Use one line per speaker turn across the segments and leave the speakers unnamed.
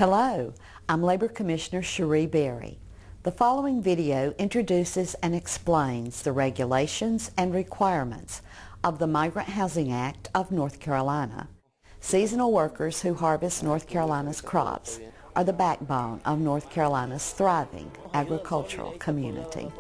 Hello, I'm Labor Commissioner Cherie Berry. The following video introduces and explains the regulations and requirements of the Migrant Housing Act of North Carolina. Seasonal workers who harvest North Carolina's crops are the backbone of North Carolina's thriving agricultural community.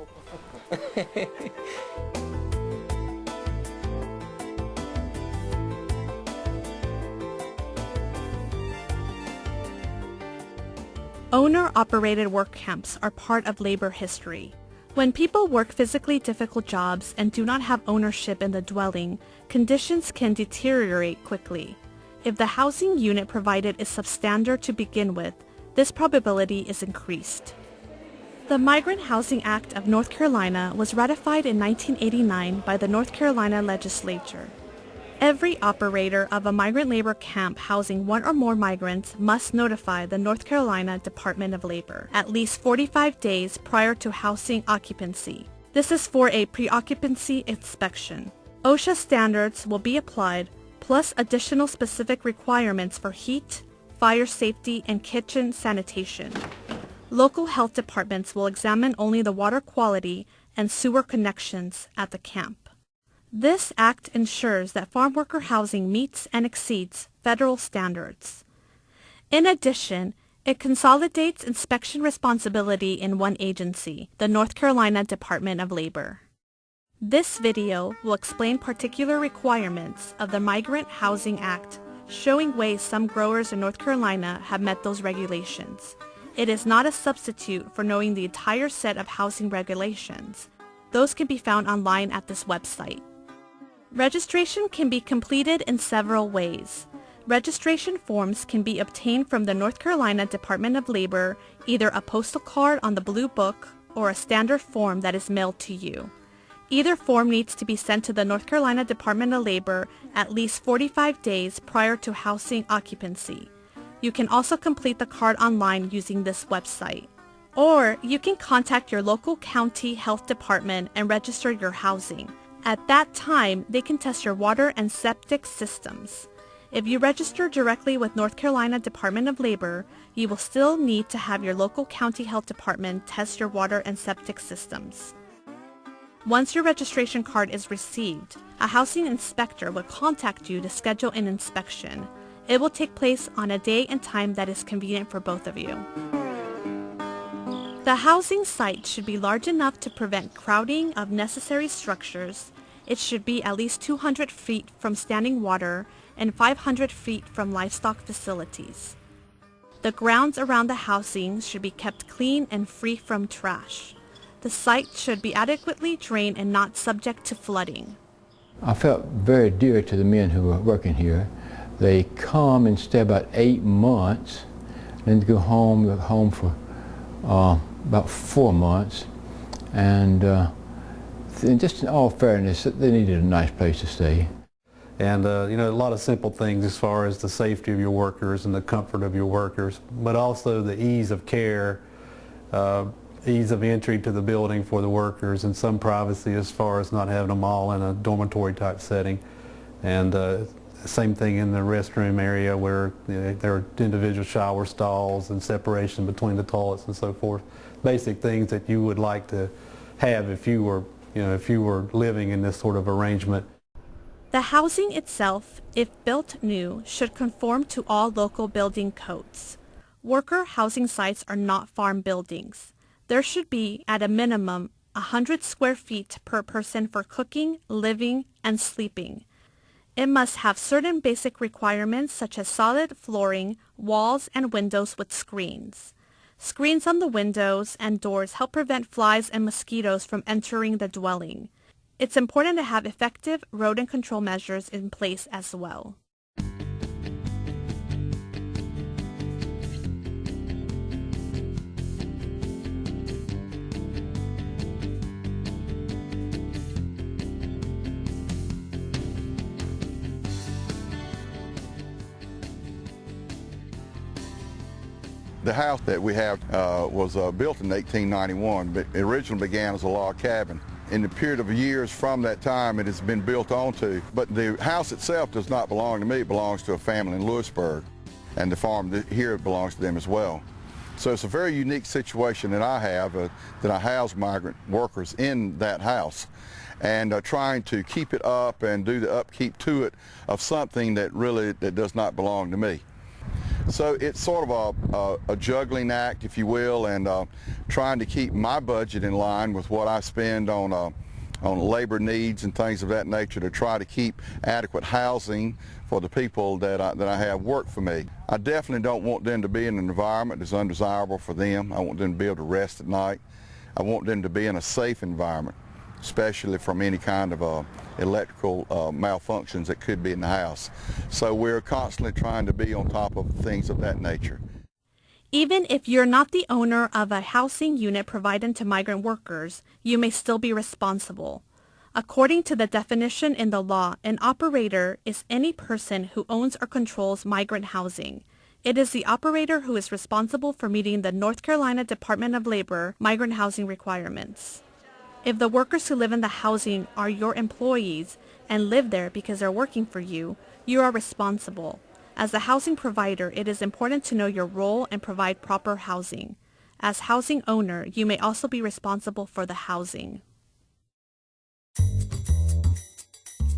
Owner-operated work camps are part of labor history. When people work physically difficult jobs and do not have ownership in the dwelling, conditions can deteriorate quickly. If the housing unit provided is substandard to begin with, this probability is increased. The Migrant Housing Act of North Carolina was ratified in 1989 by the North Carolina legislature. Every operator of a migrant labor camp housing one or more migrants must notify the North Carolina Department of Labor at least 45 days prior to housing occupancy. This is for a pre-occupancy inspection. OSHA standards will be applied, plus additional specific requirements for heat, fire safety, and kitchen sanitation. Local health departments will examine only the water quality and sewer connections at the camp. This act ensures that farm worker housing meets and exceeds federal standards. In addition, it consolidates inspection responsibility in one agency, the North Carolina Department of Labor. This video will explain particular requirements of the Migrant Housing Act, showing ways some growers in North Carolina have met those regulations. It is not a substitute for knowing the entire set of housing regulations. Those can be found online at this website. Registration can be completed in several ways. Registration forms can be obtained from the North Carolina Department of Labor, either a postal card on the Blue Book or a standard form that is mailed to you. Either form needs to be sent to the North Carolina Department of Labor at least 45 days prior to housing occupancy. You can also complete the card online using this website. Or you can contact your local county health department and register your housing. At that time, they can test your water and septic systems. If you register directly with North Carolina Department of Labor, you will still need to have your local county health department test your water and septic systems. Once your registration card is received, a housing inspector will contact you to schedule an inspection. It will take place on a day and time that is convenient for both of you. The housing site should be large enough to prevent crowding of necessary structures. It should be at least 200 feet from standing water and 500 feet from livestock facilities. The grounds around the housing should be kept clean and free from trash. The site should be adequately drained and not subject to flooding.
I felt very dear to the men who were working here. They come and stay about 8 months, then go home for about 4 months, and just in all fairness, they needed a nice place to stay.
And a lot of simple things as far as the safety of your workers and the comfort of your workers, but also the ease of care, ease of entry to the building for the workers, and some privacy as far as not having them all in a dormitory type setting. And same thing in the restroom area where there are individual shower stalls and separation between the toilets and so forth. Basic things that you would like to have if you were living in this sort of arrangement.
The housing itself, if built new, should conform to all local building codes. Worker housing sites are not farm buildings. There should be, at a minimum, 100 square feet per person for cooking, living, and sleeping. It must have certain basic requirements such as solid flooring, walls, and windows with screens. Screens on the windows and doors help prevent flies and mosquitoes from entering the dwelling. It's important to have effective rodent control measures in place as well.
The house that we have was built in 1891, but it originally began as a log cabin. In the period of years from that time, it has been built onto, but the house itself does not belong to me. It belongs to a family in Lewisburg. and the farm here belongs to them as well. So it's a very unique situation that I have, that I house migrant workers in that house, and trying to keep it up and do the upkeep to it of something that does not belong to me. So it's sort of a juggling act, if you will, and trying to keep my budget in line with what I spend on labor needs and things of that nature, to try to keep adequate housing for the people that I have work for me. I definitely don't want them to be in an environment that's undesirable for them. I want them to be able to rest at night. I want them to be in a safe environment, especially from any kind of electrical malfunctions that could be in the house. So we're constantly trying to be on top of things of that nature.
Even if you're not the owner of a housing unit provided to migrant workers, you may still be responsible. According to the definition in the law, an operator is any person who owns or controls migrant housing. It is the operator who is responsible for meeting the North Carolina Department of Labor migrant housing requirements. If the workers who live in the housing are your employees and live there because they're working for you, you are responsible. As a housing provider, it is important to know your role and provide proper housing. As housing owner, you may also be responsible for the housing.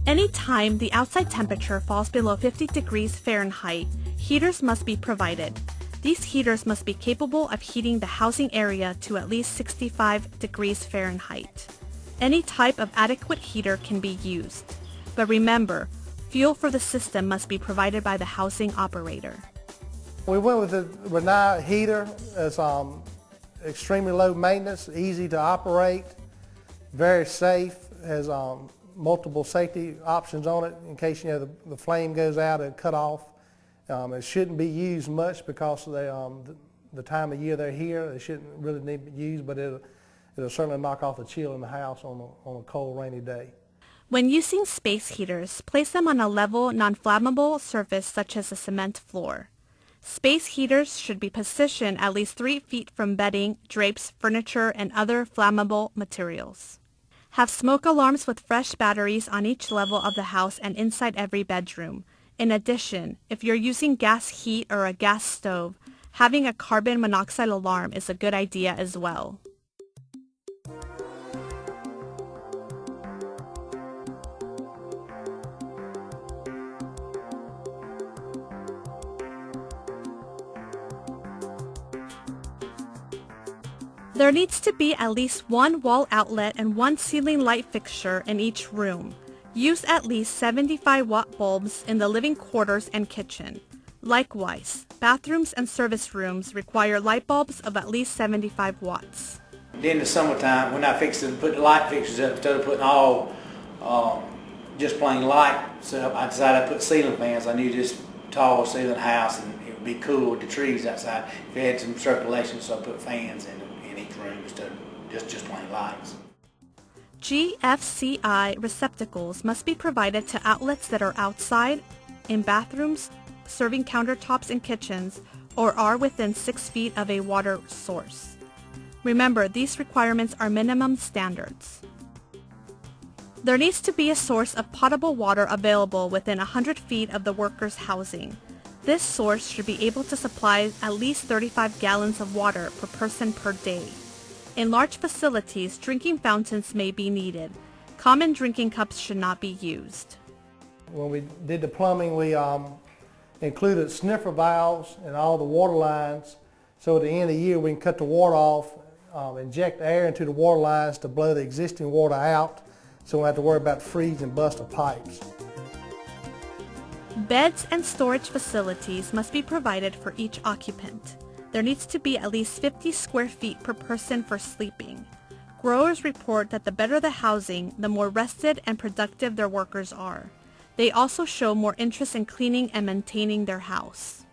Anytime the outside temperature falls below 50 degrees Fahrenheit, heaters must be provided. These heaters must be capable of heating the housing area to at least 65 degrees Fahrenheit. Any type of adequate heater can be used. But remember, fuel for the system must be provided by the housing operator.
We went with the Renai heater. It's extremely low maintenance, easy to operate, very safe, has multiple safety options on it in case the flame goes out and cut off. It shouldn't be used much because of the time of year they're here. They shouldn't really need to be used, but it'll certainly knock off the chill in the house on a cold, rainy day.
When using space heaters, place them on a level, non-flammable surface such as a cement floor. Space heaters should be positioned at least 3 feet from bedding, drapes, furniture, and other flammable materials. Have smoke alarms with fresh batteries on each level of the house and inside every bedroom. In addition, if you're using gas heat or a gas stove, having a carbon monoxide alarm is a good idea as well. There needs to be at least one wall outlet and one ceiling light fixture in each room. Use at least 75-watt bulbs in the living quarters and kitchen. Likewise, bathrooms and service rooms require light bulbs of at least 75 watts.
In the summertime, when I fixed to put the light fixtures up, instead of putting all just plain lights up, I decided to put ceiling fans. I knew this tall ceiling house and it would be cool with the trees outside. If it had some circulation, so I put fans in each room instead of just plain lights.
GFCI receptacles must be provided to outlets that are outside, in bathrooms, serving countertops in kitchens, or are within 6 feet of a water source. Remember, these requirements are minimum standards. There needs to be a source of potable water available within 100 feet of the worker's housing. This source should be able to supply at least 35 gallons of water per person per day. In large facilities, drinking fountains may be needed. Common drinking cups should not be used.
When we did the plumbing, we included sniffer valves in all the water lines, so at the end of the year we can cut the water off, inject air into the water lines to blow the existing water out, so we don't have to worry about freeze and bust of pipes.
Beds and storage facilities must be provided for each occupant. There needs to be at least 50 square feet per person for sleeping. Growers report that the better the housing, the more rested and productive their workers are. They also show more interest in cleaning and maintaining their house.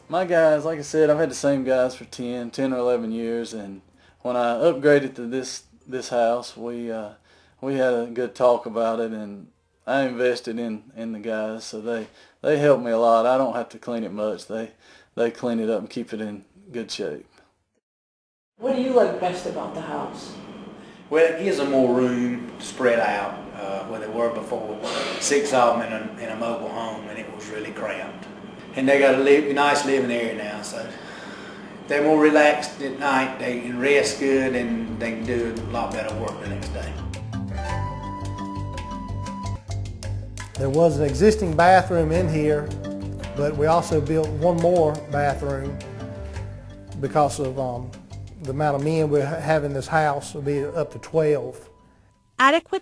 My guys, like I said, I've had the same guys for 10 or 11 years, and when I upgraded to this house, we had a good talk about it, and I invested in the guys, so they help me a lot. I don't have to clean it much. They clean it up and keep it in good shape.
What do you like best about the house?
Well, it gives them more room to spread out where they were before. 6 of them in a mobile home, and it was really cramped. and they got a nice living area now. So they're more relaxed at night. They can rest good, and they can do a lot better work the next day.
There was an existing bathroom in here, but we also built one more bathroom because of the amount of men we have in this house. Will be up to 12.
Adequate